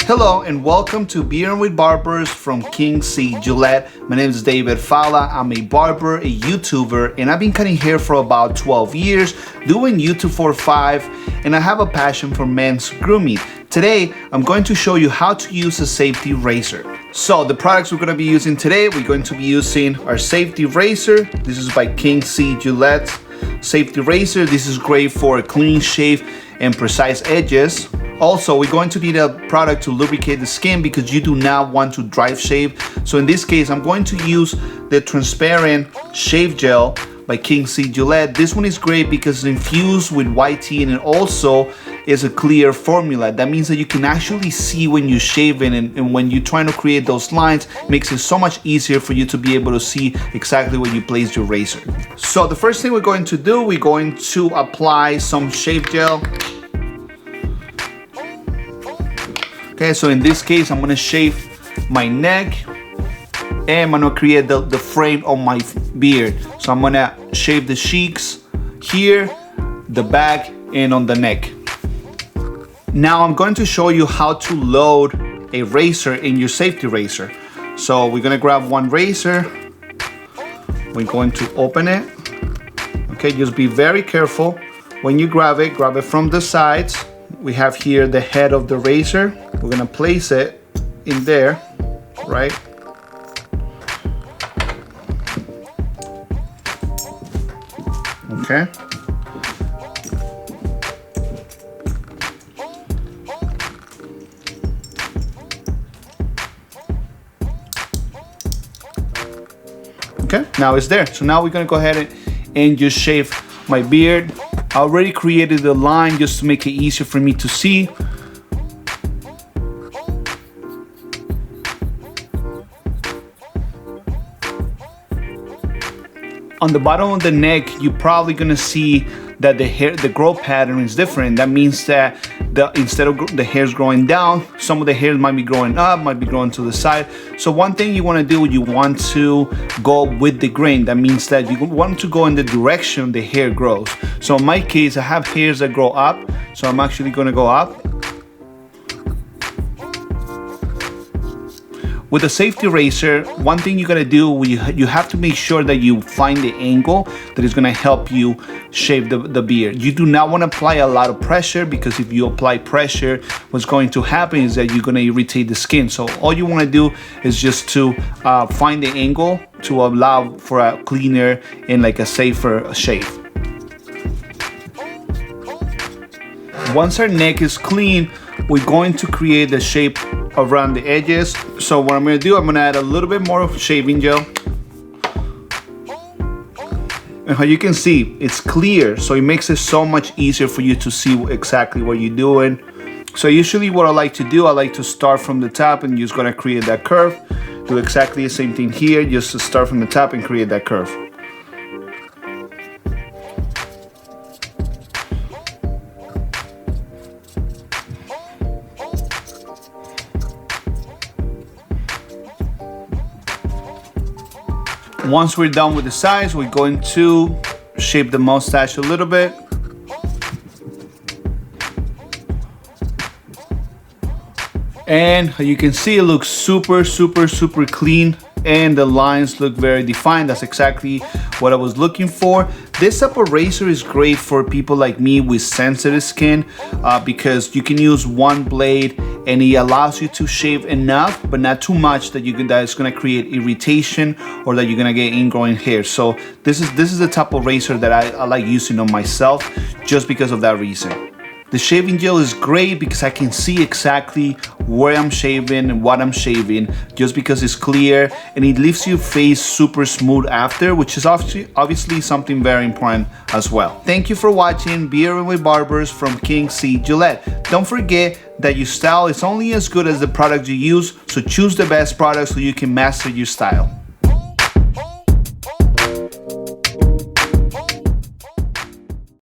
Hello and welcome to Beer with Barbers from King C. Gillette. My name is David Falla. I'm a barber, a YouTuber, and I've been cutting hair for about 12 years, doing YouTube for 5, and I have a passion for men's grooming. Today, I'm going to show you how to use a safety razor. So the products we're going to be using today, we're going to be using our safety razor. This is by King C. Gillette safety razor. This is great for a clean shave and precise edges. Also, we're going to need a product to lubricate the skin because you do not want to dry shave. So in this case, I'm going to use the transparent shave gel by King C. Gillette. This one is great because it's infused with white tea and it also is a clear formula. That means that you can actually see when you're shaving, and when you're trying to create those lines, it makes it so much easier for you to be able to see exactly where you place your razor. So the first thing we're going to do, we're going to apply some shave gel. Okay, so in this case, I'm gonna shave my neck and I'm gonna create the frame of my beard. So I'm gonna shave the cheeks here, the back, and on the neck. Now I'm going to show you how to load a razor in your safety razor. So we're gonna grab one razor. We're going to open it. Okay, just be very careful. When you grab it from the sides. We have here the head of the razor. We're gonna place it in there, right? Okay. Okay, now it's there. So now we're gonna go ahead and just shave my beard. I already created the line just to make it easier for me to see. On the bottom of the neck, you're probably gonna see that the growth pattern is different. That means that instead of the hairs growing down, some of the hairs might be growing up, might be growing to the side. So one thing you wanna do, you want to go with the grain. That means that you want to go in the direction the hair grows. So in my case, I have hairs that grow up, so I'm actually gonna go up. With a safety razor, one thing you gotta do, you have to make sure that you find the angle that is gonna help you shave the beard. You do not wanna apply a lot of pressure, because if you apply pressure, what's going to happen is that you're gonna irritate the skin. So all you wanna do is just to find the angle to allow for a cleaner and like a safer shave. Once our neck is clean, we're going to create the shape around the edges. So what I'm gonna do, I'm gonna add a little bit more of shaving gel. And how you can see, it's clear, so it makes it so much easier for you to see exactly what you're doing. So usually what I like to do, I like to start from the top and just gonna create that curve. Do exactly the same thing here, just to start from the top and create that curve. Once we're done with the sides, we're going to shape the mustache a little bit. And you can see it looks super clean, and the lines look very defined. That's exactly what I was looking for. This type of razor is great for people like me with sensitive skin because you can use one blade and it allows you to shave enough but not too much that it's going to create irritation or that you're going to get ingrowing hair. So this is the type of razor that I like using on myself just because of that reason. The shaving gel is great because I can see exactly where I'm shaving and what I'm shaving, just because it's clear, and it leaves your face super smooth after, which is obviously something very important as well. Thank you for watching Beer with Barbers from King C. Gillette. Don't forget that your style is only as good as the product you use, so choose the best product so you can master your style.